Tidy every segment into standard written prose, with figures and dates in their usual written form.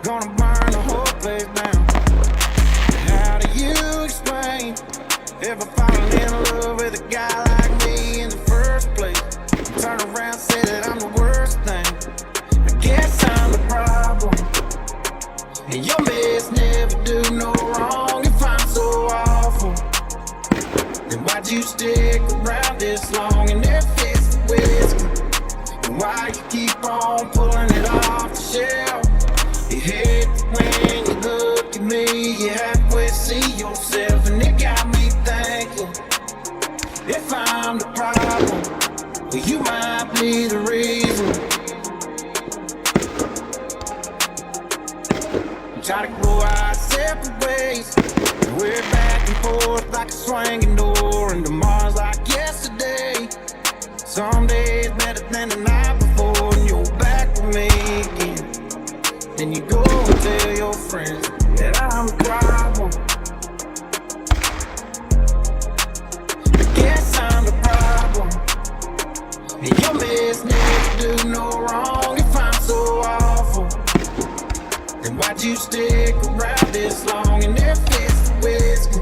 Gonna burn the whole place down. How do you explain ever falling in love with a guy like me in the first place? Turn around, say that I'm the worst thing. I guess I'm the problem. And your mess never do no wrong. If I'm so awful, then why'd you stick around this long and never fix the whiskey? And why you keep on pulling it off the shelf? You hate when you look at me, you halfway see yourself, and it got me thinking, if I'm the problem, well, you might be the reason. Try to go our separate ways, and we're back and forth like a swinging door, and tomorrow's like yesterday. Some days better than the night before, and you're back with me again. Then you go and tell your friends that I'm the problem. I guess I'm the problem. And your mess never do no wrong. If I'm so awful, then why'd you stick around this long and never fix the whiskey?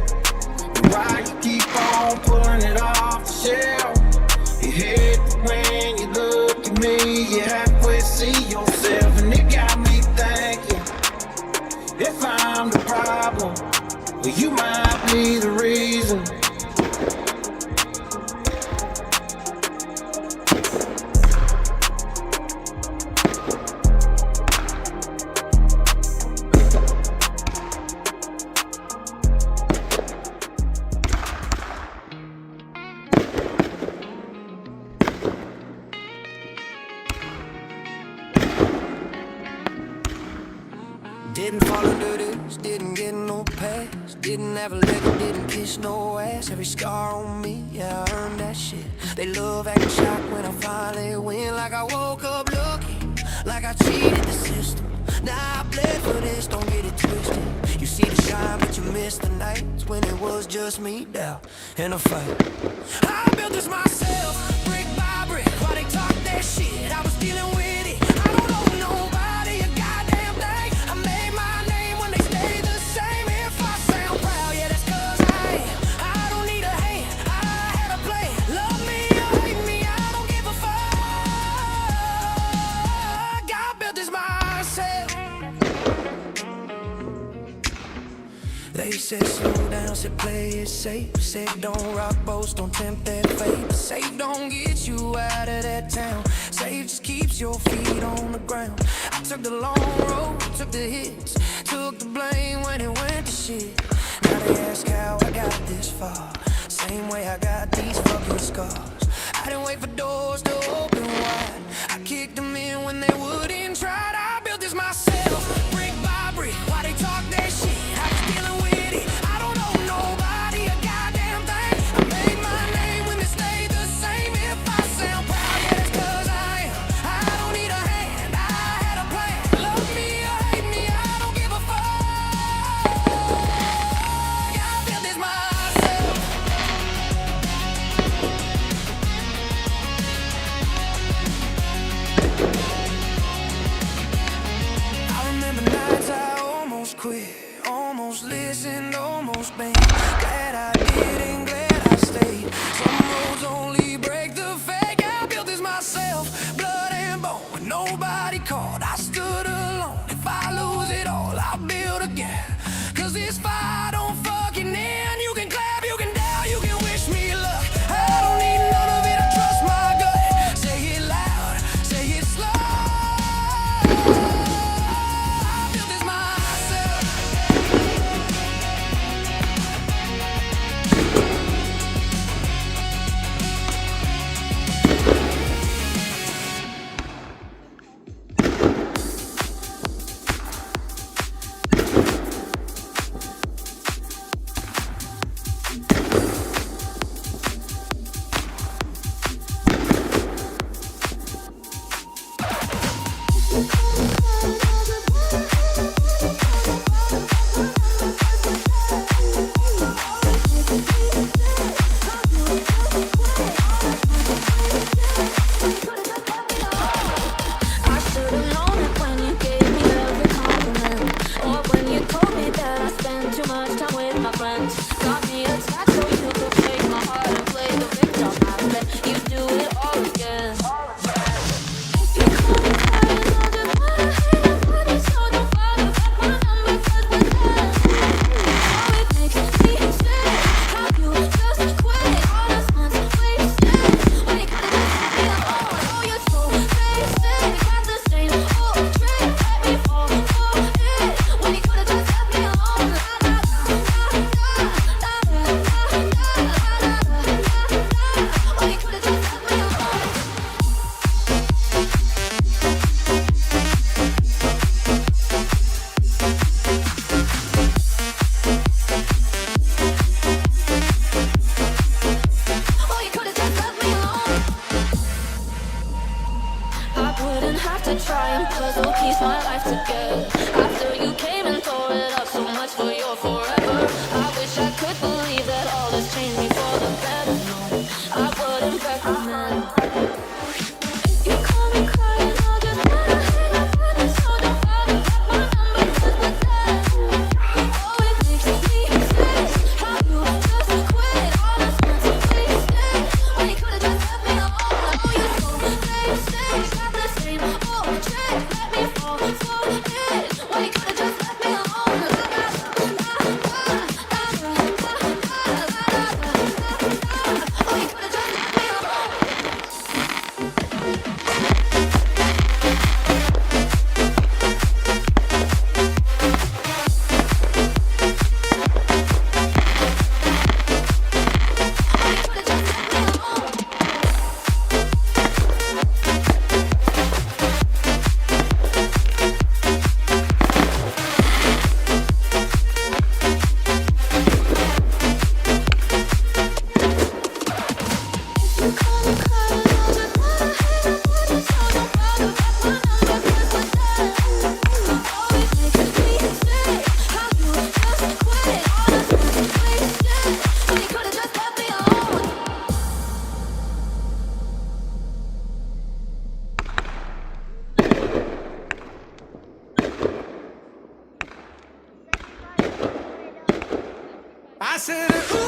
And why you keep on pulling it off the shelf? You hate when you look at me, you halfway see yourself, and it got me thinking, if I'm the problem, well, you might be the reason. Didn't fall under this, didn't get no pass, didn't have a leg, didn't kiss no ass. Every scar on me, yeah, I earned that shit. They love acting shocked when I finally win. Like I woke up lucky, like I cheated the system. Now I bled for this, don't get it twisted. You see the shine, but you miss the nights when it was just me down in a fight. I built this myself, brick by brick, while they talk that shit. I was dealing with it, I don't owe nobody a goddamn thing. I made my name when they stay the same. If I sound proud, yeah, that's cause I am. I don't need a hand, I had a plan. Love me or hate me, I don't give a fuck. I built this myself. They said slow down, said play it safe. Said don't rock boats, don't tempt that fate. Safe don't get you out of that town. Safe just keeps your feet on the ground. I took the long road, took the hits, took the blame when it went to shit. Now they ask how I got this far, same way I got these fucking scars. I didn't wait for doors to open wide, I kicked them in when they wouldn't try. I built this myself, brick by brick, while they talk that shit. I was dealing with it, I don't owe nobody a goddamn thing. I made my name when they stayed the same. If I sound proud, yeah, that's cause I am. I don't need a hand, I had a plan. Love me or hate me, I don't give a fuck. I built this myself. I remember nights I almost quit, almost listened, almost been. Glad I didn't, glad I stayed. Some roads only break the fake. I built this myself, blood and bone, with nobody called. I stood alone. If I lose it all, I'll build again. Cause this fire don't fucking end. You can clap, you can down, you can wish me luck. I don't need none of it, I trust my gut. Say it loud, say it slow. I built this myself. said, ooh.